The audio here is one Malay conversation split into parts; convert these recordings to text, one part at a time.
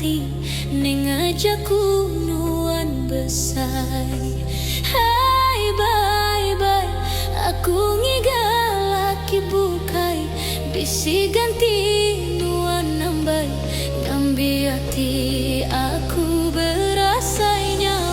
hati ning ajaku nuan besai. Hai bye bye, aku ngigalaki bukai bisi ganti nuan nambai ngambi hati aku berasa nyaman.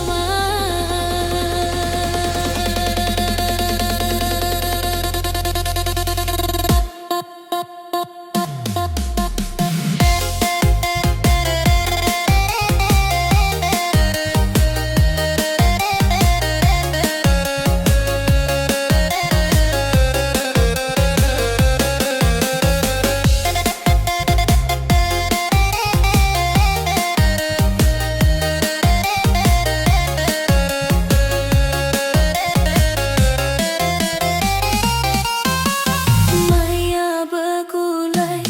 Berkulai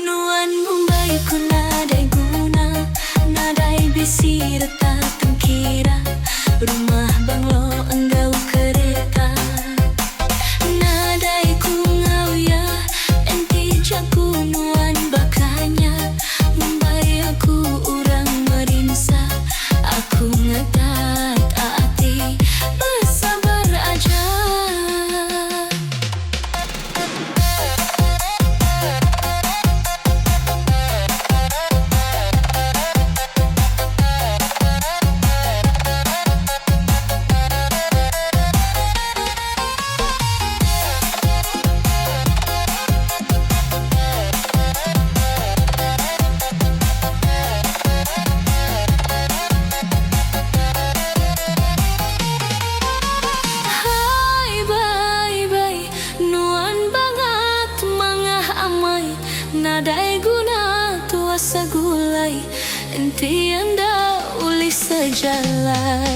nuan Mumbai ku nadai guna, nadai bisi retak tengkira, rumah banglo enggau kereta. Nadai ku ngau ya enti jaku nuan bakanya, Mumbai aku orang merinsa, aku ngetat hati bersabar aja. Nadai guna tuasa gulai enti anda uli sejalai.